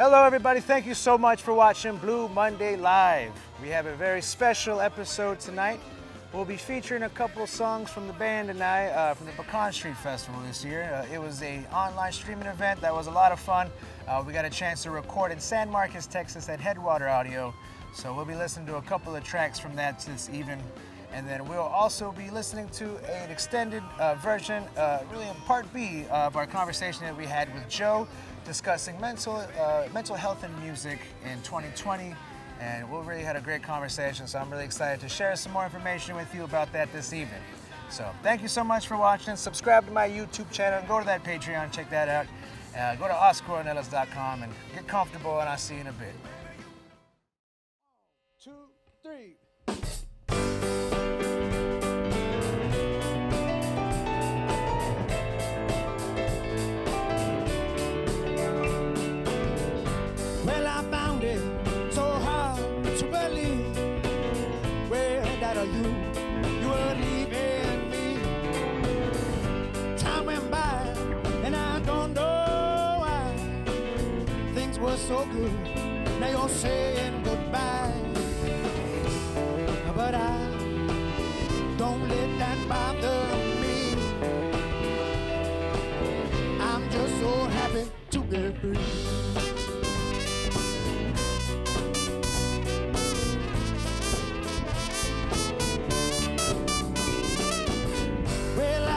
Hello, everybody. Thank you so much for watching Blue Monday Live. We have a very special episode tonight. We'll be featuring a couple of songs from the band and I from the Pecan Street Festival this year. It was an online streaming event that was a lot of fun. We got a chance to record in San Marcos, Texas at Headwater Audio. So we'll be listening to a couple of tracks from that this evening. And then we'll also be listening to an extended version, really in part B of our conversation that we had with Joe discussing mental health and music in 2020. And we really had a great conversation, so I'm really excited to share some more information with you about that this evening. So thank you so much for watching. Subscribe to my YouTube channel and go to that Patreon, check that out. Go to OscarOrnelas.com and get comfortable, and I'll see you in a bit. 1, 2, 3. Well, I found it so hard to believe. Well, that are you were leaving me. Time went by, and I don't know why. Things were so good, now you're saying goodbye. But I don't let that bother me. I'm just so happy to be free.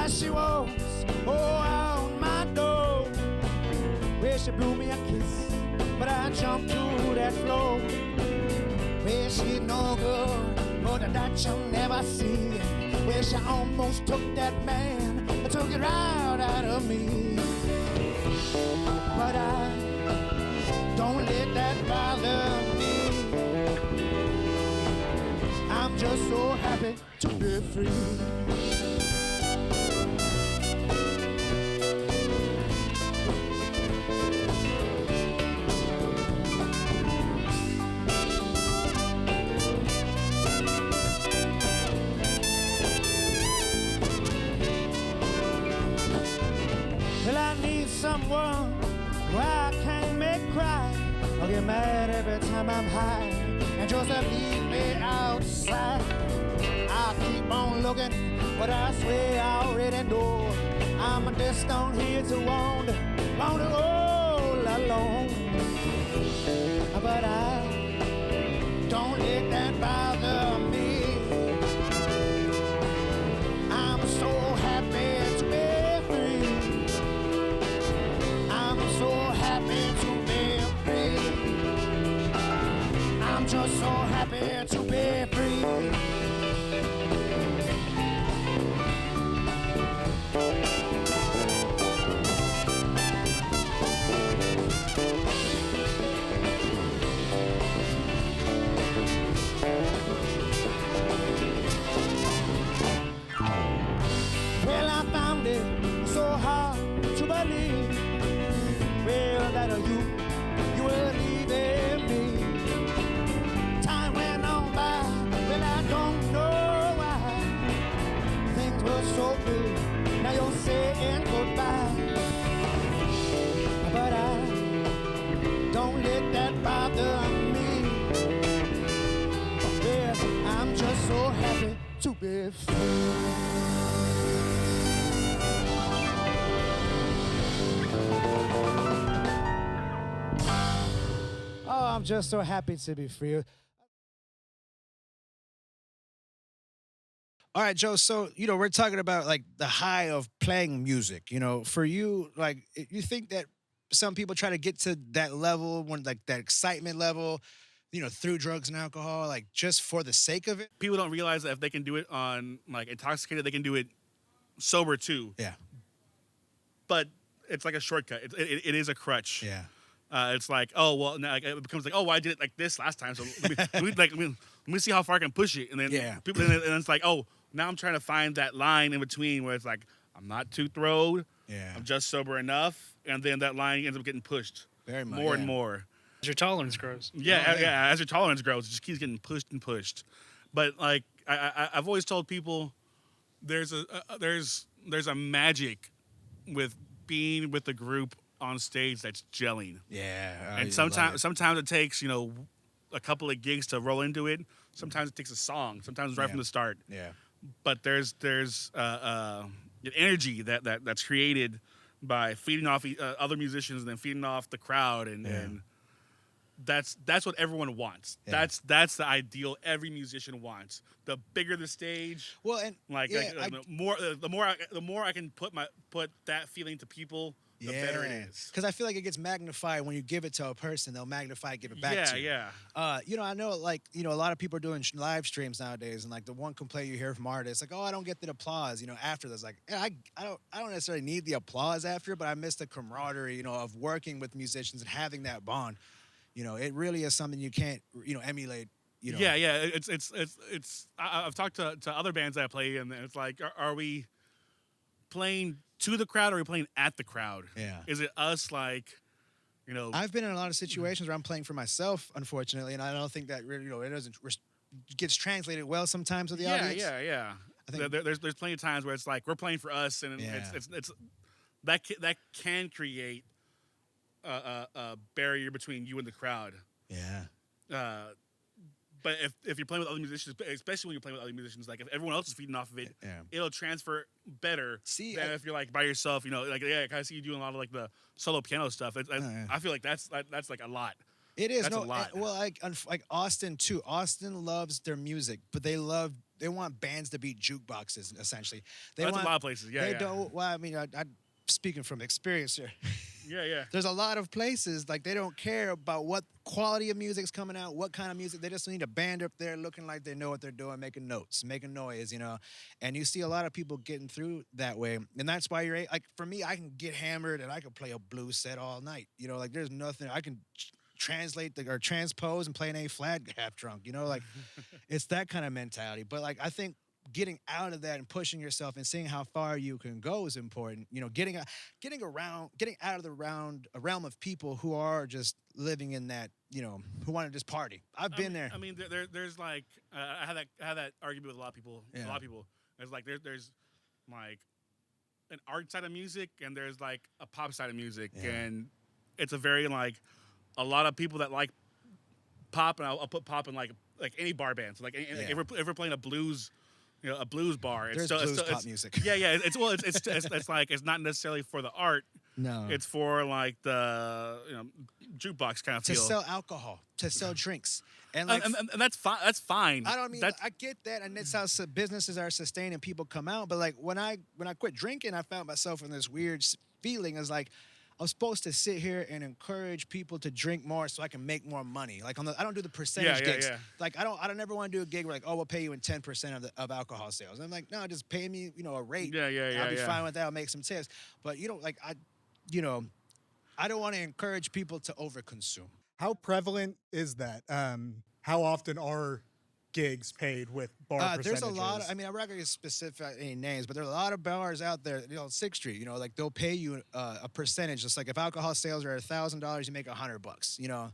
She walks, out my door. Well, she blew me a kiss, but I jumped to that floor. Well, she no good, but that you'll never see. Well, she almost took that man, took it right out of me. But I don't let that bother me. I'm just so happy to be free. Well, I need someone where I can't make cry or get mad every time I'm high and just leave me outside. I'll keep on looking, but I swear I already know I'm just down here to wander all alone. But I don't let that bother me. I'm so happy to be free. I'm so happy to be free. I'm just so happy to be free. Well, I found it so hard to believe. Well, that you were leaving me. Time went on by, well, I don't know why. Things were so good, now you're saying goodbye. But I don't let that bother me. Well, I'm just so happy to be free. Oh, I'm just so happy to be free. All right, Joe. So, we're talking about like the high of playing music. For you, like, you think that some people try to get to that level, when like that excitement level, through drugs and alcohol, like just for the sake of it? People don't realize that if they can do it on like intoxicated, they can do it sober too. Yeah. But it's like a shortcut. It is a crutch. Yeah. It's like, oh well, now it becomes like, oh, well, I did it like this last time, so let me see how far I can push it, and then people, and it's like, oh, now I'm trying to find that line in between where it's like, I'm not too throwed, I'm just sober enough, and then that line ends up getting pushed more and more as your tolerance grows. As your tolerance grows, it just keeps getting pushed and pushed. But like I've always told people, there's a magic with being with a group on stage that's gelling. Yeah, And sometimes it takes a couple of gigs to roll into it. Sometimes it takes a song. Sometimes right from the start. Yeah. But there's an energy that's created by feeding off other musicians and then feeding off the crowd, and that's what everyone wants. Yeah. That's the ideal every musician wants. The bigger the stage, Well, and the more I can put that feeling to people, the better it is. Because I feel like it gets magnified when you give it to a person. They'll magnify it, give it back to you. Yeah. I know, a lot of people are doing live streams nowadays, and like the one complaint you hear from artists, like, oh, I don't get the applause. After this, like, I don't necessarily need the applause after, but I miss the camaraderie, of working with musicians and having that bond. It really is something you can't, emulate. Yeah. It's. I've talked to other bands that I play, and it's like, are we playing to the crowd, or are we playing at the crowd? Yeah. Is it us, like, I've been in a lot of situations where I'm playing for myself, unfortunately, and I don't think that really, it doesn't gets translated well sometimes with the audience. Yeah. I think there's plenty of times where it's like we're playing for us, and it's that can create a barrier between you and the crowd. Yeah. But if you're playing with other musicians, especially when you're playing with other musicians, like if everyone else is feeding off of it, it'll transfer better than if you're like by yourself. I kind of see you doing a lot of like the solo piano stuff. I feel like that's like a lot. It is. That's a lot. Well, like Austin too. Austin loves their music, but they want bands to be jukeboxes essentially. That's a lot of places. Yeah. They don't. Well, I mean, I'm speaking from experience here. Yeah. There's a lot of places like they don't care about what quality of music's coming out, what kind of music. They just need a band up there looking like they know what they're doing, making notes, making noise, And you see a lot of people getting through that way, and that's why you're like, for me, I can get hammered and I can play a blues set all night. Like there's nothing I can translate or transpose and play an A flat half drunk. Like it's that kind of mentality. But like I think getting out of that and pushing yourself and seeing how far you can go is important. Getting out of the realm of people who are just living in that, who want to just party. I've been there. I mean, there's like I had that argument with a lot of people. Yeah. A lot of people. There's like there's like an art side of music, and there's like a pop side of music, and it's a very like a lot of people that like pop, and I'll put pop in like any bar band. So like if we're playing a blues. A blues bar. There's blues pop music. Yeah. It's like it's not necessarily for the art. No. It's for like the jukebox kind of feel. To sell alcohol, to sell drinks, and that's fine. That's fine. I get that, and it's how businesses are sustained and people come out. But like when I quit drinking, I found myself in this weird feeling. It's like I'm supposed to sit here and encourage people to drink more so I can make more money. Like I don't do the percentage gigs. Yeah. Like I don't ever want to do a gig where like, oh, we'll pay you in 10% of alcohol sales. I'm like, no, just pay me, a rate. Yeah. I'll be fine with that. I'll make some tips. But I don't want to encourage people to overconsume. How prevalent is that? How often are gigs paid with bar percentages? There's a lot. I'm not going to get specific any names, but there's a lot of bars out there. 6th Street. Like they'll pay you a percentage. Just like if alcohol sales are $1,000, you make $100.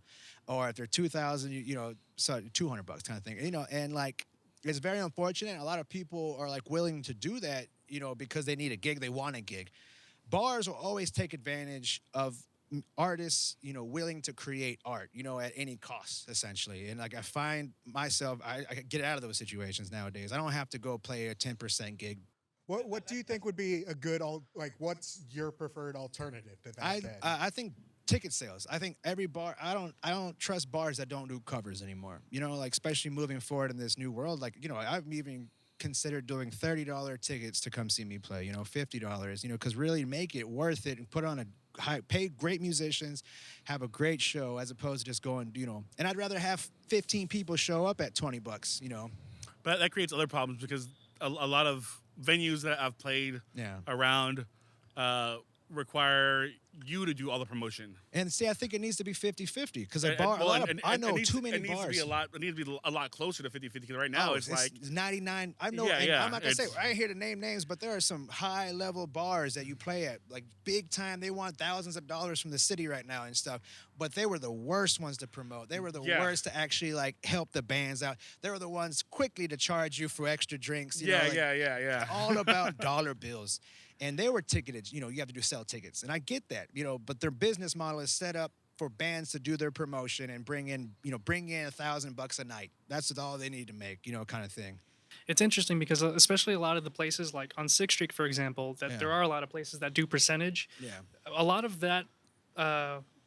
Or if they're $2,000, so $200 kind of thing. And like it's very unfortunate. A lot of people are like willing to do that. Because they need a gig, they want a gig. Bars will always take advantage of artists, willing to create art, at any cost, essentially. And like I find myself, I get out of those situations nowadays. I don't have to go play a 10% gig. What do you think would be a good, what's your preferred alternative to that? I think ticket sales. I think every bar, I don't trust bars that don't do covers anymore. Like especially moving forward in this new world, like, I've even considered doing $30 tickets to come see me play, $50, because really make it worth it and put on pay great musicians, have a great show as opposed to just going, and I'd rather have 15 people show up at $20, But that creates other problems because a lot of venues that I've played around require you to do all the promotion. And see, I think it needs to be 50-50 because I know too many bars. It needs to be a lot closer to 50-50 because right now it's like 99. I know. I'm not gonna say I ain't here to name names, but there are some high level bars that you play at, like big time. They want thousands of dollars from the city right now and stuff. But they were the worst ones to promote. They were the worst to actually like help the bands out. They were the ones quickly to charge you for extra drinks. Yeah. All about dollar bills. And they were ticketed, you have to sell tickets. And I get that, but their business model is set up for bands to do their promotion and bring in $1,000 a night. That's all they need to make, kind of thing. It's interesting because especially a lot of the places like on 6th Street, for example, that there are a lot of places that do percentage. Yeah. A lot of that,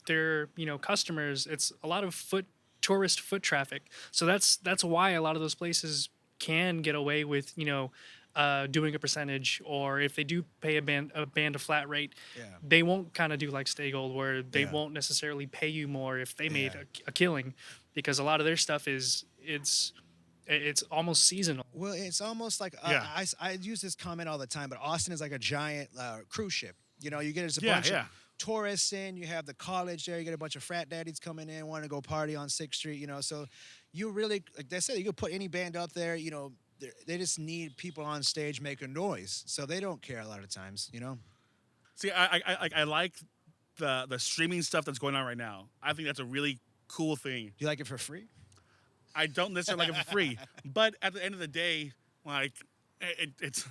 their, customers, it's a lot of tourist foot traffic. So that's why a lot of those places can get away with, doing a percentage, or if they do pay a band a flat rate, they won't kind of do like Stay Gold, where they won't necessarily pay you more if they made a killing, because a lot of their stuff it's almost seasonal. Well, it's almost like I use this comment all the time, but Austin is like a giant cruise ship. You get a bunch of tourists in. You have the college there. You get a bunch of frat daddies coming in, wanting to go party on 6th Street. So you really, like I said, you could put any band up there. They just need people on stage making noise, so they don't care a lot of times. See, I like the streaming stuff that's going on right now. I think that's a really cool thing. Do you like it for free? I don't necessarily like it for free, but at the end of the day, like it's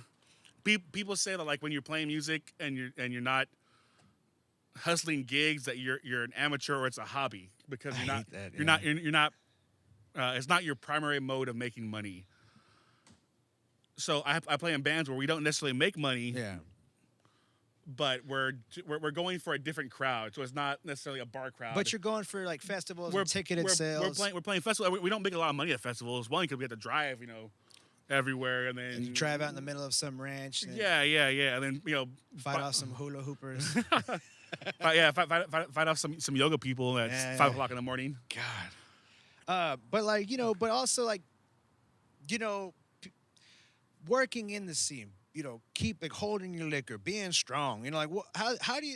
people say that like when you're playing music and you're not hustling gigs, that you're an amateur or it's a hobby, because you're not it's not your primary mode of making money. So I play in bands where we don't necessarily make money. Yeah. But we're going for a different crowd, so it's not necessarily a bar crowd. But you're going for like festivals and ticketed sales. We're playing festivals. We don't make a lot of money at festivals. One, because we have to drive, everywhere, and then you drive out in the middle of some ranch. And yeah, and then fight off some hula hoopers. fight off some yoga people at 5 o'clock in the morning. God. But also working in the scene. Keep holding your liquor, being strong. How do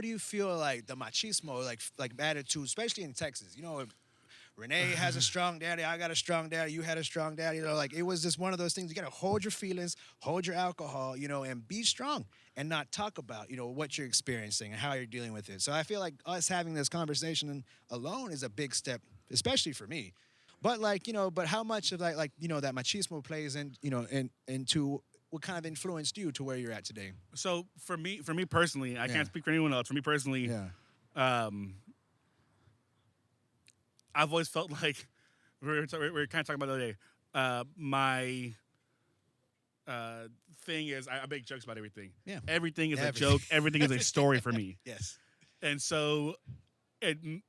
you feel like the machismo, like attitude, especially in Texas? Renee has a strong daddy, I got a strong daddy, you had a strong daddy. It was just one of those things. You got to hold your feelings, hold your alcohol, and be strong and not talk about, what you're experiencing and how you're dealing with it. So I feel like us having this conversation alone is a big step, especially for me. But but how much of that machismo plays into what kind of influenced you to where you're at today? So for me personally, I can't speak for anyone else. For me personally, I've always felt like we were kind of talking about the other day. My thing is I make jokes about everything. Yeah, everything is a joke. Everything is a story for me. Yes, and so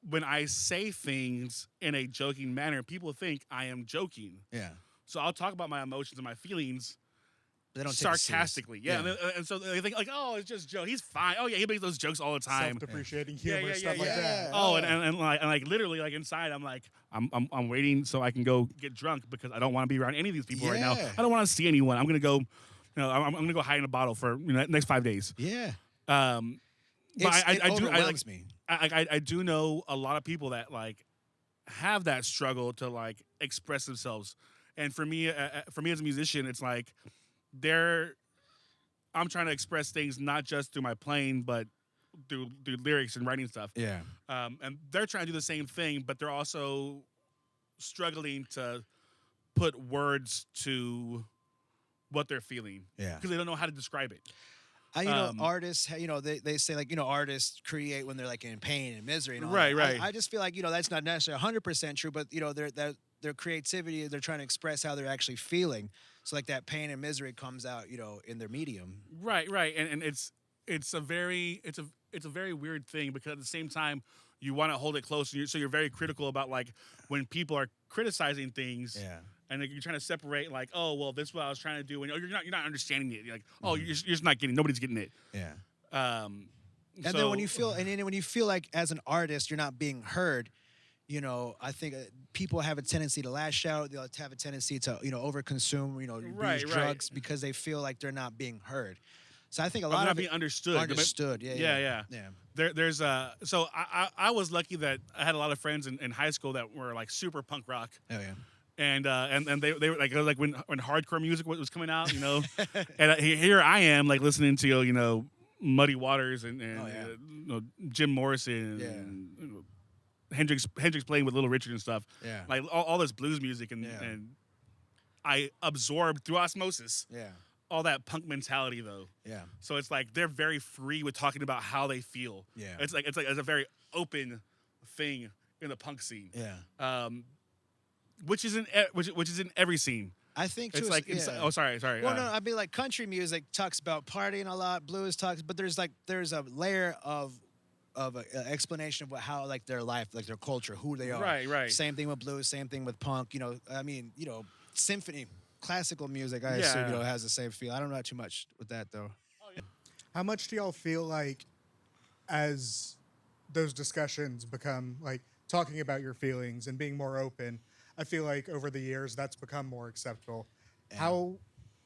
when I say things in a joking manner, people think I am joking. Yeah. So I'll talk about my emotions and my feelings. They don't sarcastically, and so they think like, oh, it's just Joe. He's fine. Oh yeah, he makes those jokes all the time. Self-depreciating humor, stuff like that. Oh, and literally like inside, I'm like, I'm waiting so I can go get drunk because I don't want to be around any of these people right now. I don't want to see anyone. I'm gonna go, I'm gonna go hide in a bottle for next 5 days. Yeah. But it overwhelms me. I do know a lot of people that like have that struggle to like express themselves, and for me as a musician, it's like. I'm trying to express things not just through my playing, but through lyrics and writing stuff. Yeah. And they're trying to do the same thing, but they're also struggling to put words to what they're feeling. Yeah. Because they don't know how to describe it. Artists, they say artists create when they're like in pain and misery. And all right. That. I just feel like that's not necessarily 100% true, but their creativity, they're trying to express how they're actually feeling. So like that pain and misery comes out, in their medium. Right, and it's a very weird thing, because at the same time you want to hold it close, so you're very critical about like when people are criticizing things. Yeah. And like, you're trying to separate like, oh well, this is what I was trying to do, and you're not understanding it. You're like, oh, you're just not getting. Nobody's getting it. Yeah. Then when you feel like as an artist you're not being heard. I think people have a tendency to lash out. They'll have a tendency to, overconsume, use drugs because they feel like they're not being heard. So I think a lot of not being understood. Understood, yeah. There's so I was lucky that I had a lot of friends in high school that were like super punk rock. Oh yeah. And they were like when hardcore music was coming out, and here I am like listening to Muddy Waters and Jim Morrison. And, Hendrix playing with Little Richard and stuff. Yeah. Like all this blues music and I absorbed through osmosis. Yeah. all that punk mentality though. Yeah. So it's like they're very free with talking about how they feel. Yeah. It's a very open thing in the punk scene. Yeah. Which is in which is in every scene. I think too. It's like oh sorry. Well, no, I mean like country music talks about partying a lot, blues talks, but there's a layer of explanation of how like their life, like their culture, who they are. Right. Same thing with blues, same thing with punk. I mean, symphony, classical music. I assume has the same feel. I don't know too much with that though. How much do y'all feel like as those discussions become like talking about your feelings and being more open? I feel like over the years that's become more acceptable. Yeah. How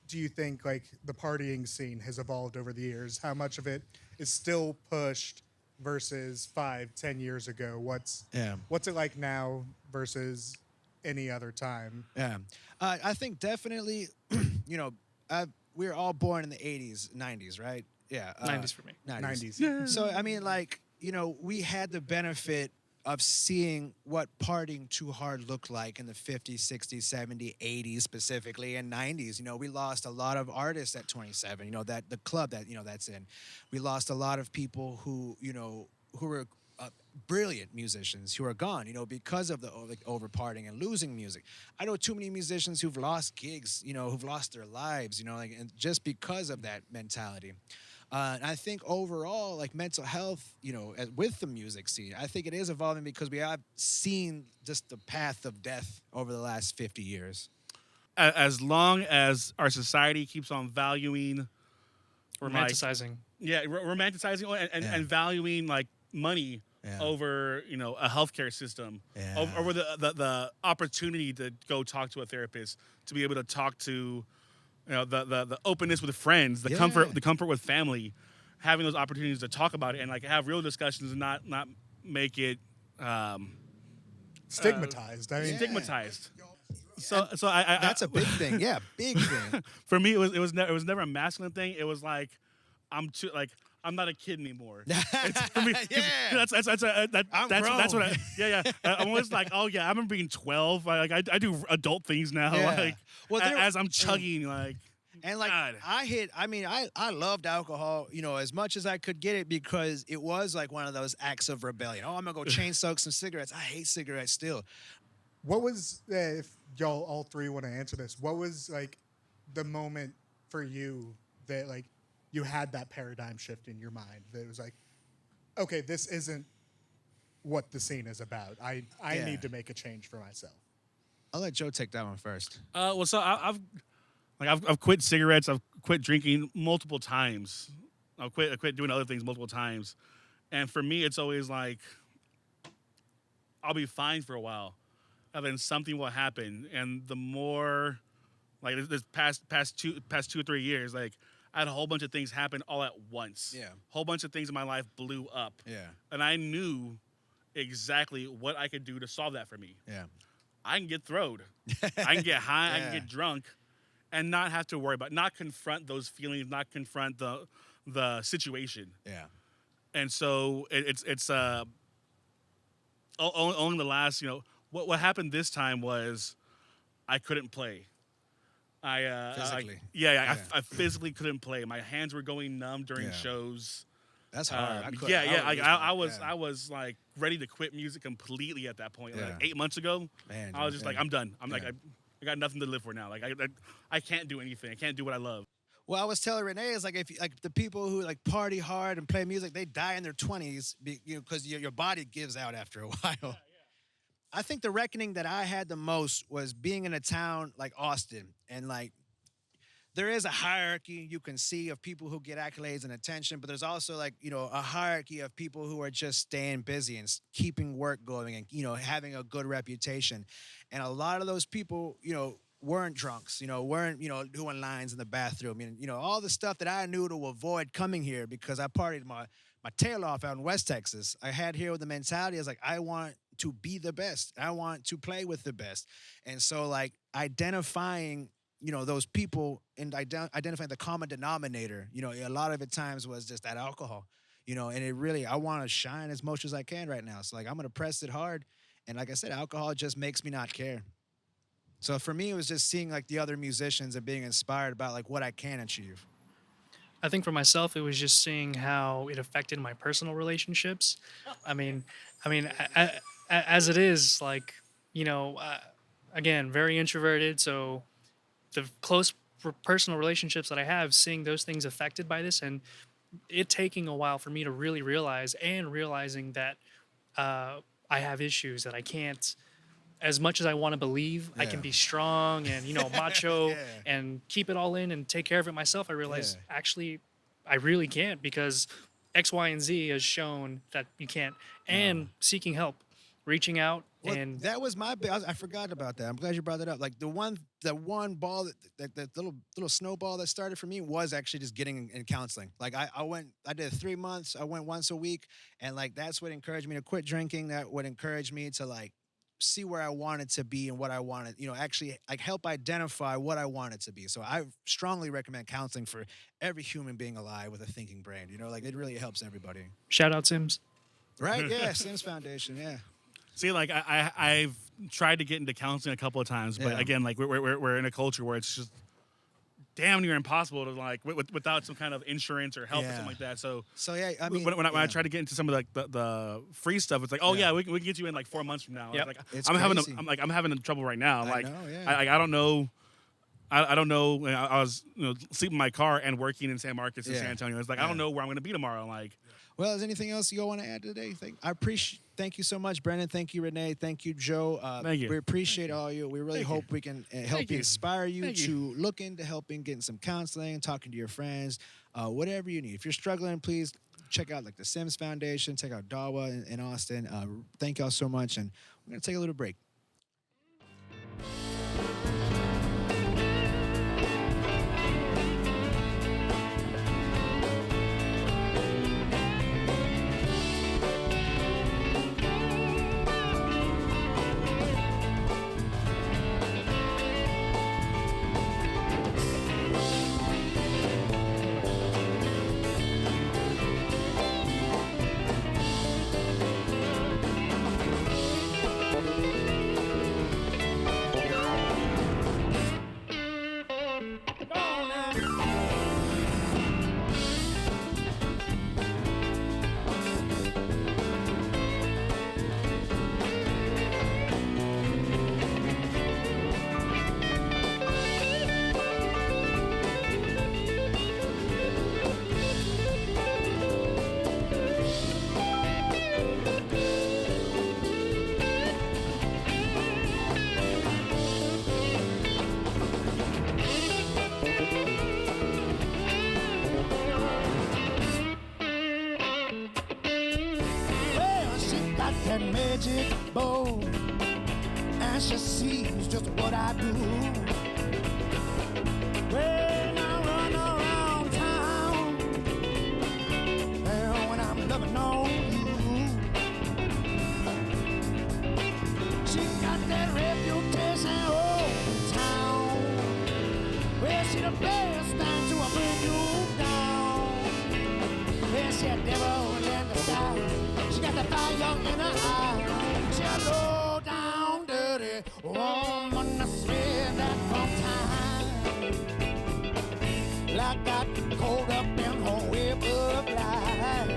do you think like the partying scene has evolved over the years? How much of it is still pushed versus 5-10 years ago? What's it like now versus any other time? Yeah, I think definitely. We were all born in the 80s, 90s, right? Yeah, 90s for me. 90s. Yeah. So I mean, like we had the benefit of seeing what partying too hard looked like in the 50s, 60s, 70s, 80s specifically, and 90s. We lost a lot of artists at 27. That the club that that's in. We lost a lot of people who who were brilliant musicians who are gone. Because of the over partying and losing music. I know too many musicians who've lost gigs. Who've lost their lives. And just because of that mentality. And I think overall, like mental health, with the music scene, I think it is evolving because we have seen just the path of death over the last 50 years. As long as our society keeps on valuing, Romanticizing. romanticizing and valuing like money over a healthcare system, over the opportunity to go talk to a therapist, to be able to talk to. The openness with friends, the comfort with family, having those opportunities to talk about it and like have real discussions and not make it stigmatized. Stigmatized. So I that's a big thing. Yeah, big thing. For me, it was never a masculine thing. It was like I'm not a kid anymore. It's, for me, that's what I'm always like, oh yeah, I remember being 12. I do adult things now. Yeah. As I'm chugging And like God. I loved alcohol, as much as I could get it because it was like one of those acts of rebellion. Oh, I'm gonna go chain smoke some cigarettes. I hate cigarettes still. What was if y'all all three want to answer this? What was like the moment for you that like you had that paradigm shift in your mind that it was like, okay, this isn't what the scene is about. I need to make a change for myself. I'll let Joe take that one first. Well, so I've quit cigarettes. I've quit drinking multiple times. I quit doing other things multiple times. And for me, it's always like, I'll be fine for a while. And then something will happen. And the more, like this past 2 or 3 years, like I had a whole bunch of things happen all at once. Yeah. Whole bunch of things in my life blew up. Yeah. And I knew exactly what I could do to solve that for me. Yeah. I can get throwed. I can get high. I can get drunk. And not have to worry about, not confront those feelings, not confront the situation. Yeah. And so it's only the last, what happened this time was I couldn't play. Physically. I physically couldn't play. My hands were going numb during shows. That's hard. I was like ready to quit music completely at that point. Like 8 month ago, Man, I was just like, I'm done. I'm like, I got nothing to live for now. Like I can't do anything. I can't do what I love. Well, I was telling Renee, it's like if the people who like party hard and play music, they die in their 20s because your body gives out after a while. I think the reckoning that I had the most was being in a town like Austin, and like there is a hierarchy you can see of people who get accolades and attention, but there's also like, a hierarchy of people who are just staying busy and keeping work going and, having a good reputation. And a lot of those people, weren't drunks, weren't, doing lines in the bathroom, all the stuff that I knew to avoid coming here because I partied my tail off out in West Texas. I had here with the mentality, I was like, I want to be the best. I want to play with the best. And so like identifying those people and identifying the common denominator, a lot of it times was just that alcohol, and it really, I want to shine as much as I can right now. So like, I'm going to press it hard. And like I said, alcohol just makes me not care. So for me, it was just seeing like the other musicians and being inspired about like what I can achieve. I think for myself, it was just seeing how it affected my personal relationships. I mean, as it is, like, you know, again, very introverted. So the close personal relationships that I have, seeing those things affected by this, and it taking a while for me to really realize, and realizing that I have issues that I can't. As much as I want to believe I can be strong and, you know, macho and keep it all in and take care of it myself, I realize actually I really can't, because X, Y, and Z has shown that you can't. And seeking help, reaching out, Well, and that was my I forgot about that. I'm glad you brought that up. Like the one ball that little snowball that started for me was actually just getting in counseling. Like I did 3 months. I went once a week, and like that's what encouraged me to quit drinking. That would encourage me to like see where I wanted to be and what I wanted, you know, actually like help identify what I wanted to be. So I strongly recommend counseling for every human being alive with a thinking brain. You know, like it really helps everybody. shout out Sims. Right? Yeah, Sims Foundation. Yeah. See, like I've tried to get into counseling a couple of times, but again, like we're in a culture where it's just damn near impossible to like without some kind of insurance or help or something like that. So yeah, I mean, when I try to get into some of like the free stuff, it's like, oh yeah, we can get you in like 4 months from now. Yep. Like It's crazy. I'm having trouble right now. I Like know, yeah. I don't know. I don't know. I was sleeping in my car and working in San Marcos and San Antonio. It's like I don't know where I'm going to be tomorrow. Like, well, is anything else you all want to add today? Thank you so much, Brendan. Thank you, Renee. Thank you, Joe. Thank you. We appreciate all you. We really hope we can help you, inspire you Thank to look into helping, getting some counseling, talking to your friends, whatever you need. If you're struggling, please check out like the Sims Foundation. Check out Dawa in Austin. Thank y'all so much, and we're gonna take a little break. That magic bow, and she sees just what I do. When I run around town, and when I'm loving on you, she got that reputation over town. Well, she the best thing to bring you down. Well, she a devil in the sky. She got the fire in her eye. She a low down, dirty woman. I swear that from time. Like I got caught up in her web of life.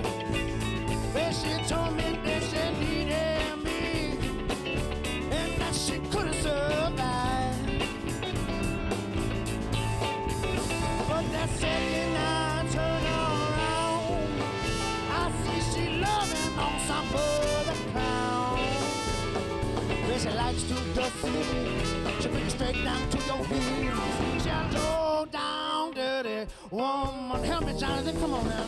Well, she told me that she needed me, and that she couldn't survive. But that second I turn around, I see she loving on some other clown. Well, she likes to dust it. She bring it straight down to your heels. She a low down, dirty woman. Help me, Jonathan. Come on now.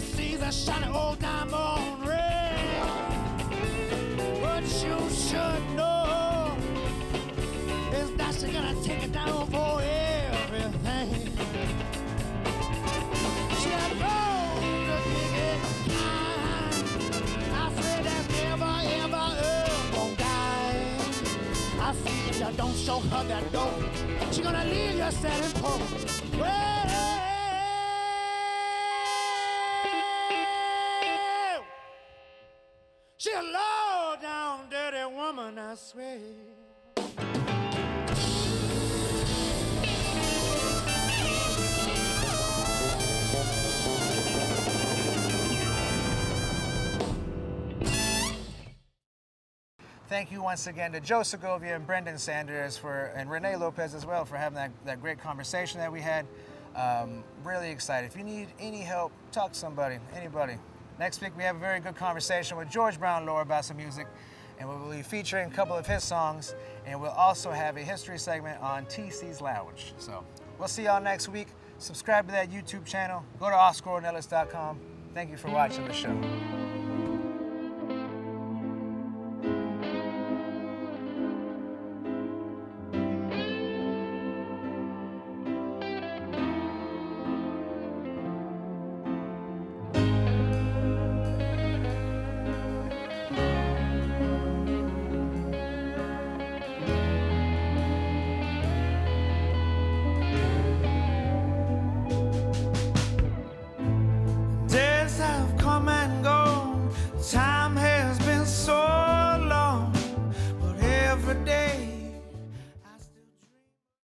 Sees a shiny old diamond ring. What you should know is that she's gonna take it down for everything. She knows to take it kind. I swear that's never, ever gonna die. I see if you don't show her that door, she's gonna leave you standing poor. Well, she a low down dirty woman, I swear. Thank you once again to Joe Segovia and Brendan Sanders and Renee Lopez as well for having that great conversation that we had. Really excited. If you need any help, talk to somebody, anybody. Next week, we have a very good conversation with George Brown-Lohr about some music, and we will be featuring a couple of his songs, and we'll also have a history segment on TC's Lounge. So we'll see y'all next week. Subscribe to that YouTube channel. Go to OscarOrnelas.com. Thank you for watching the show.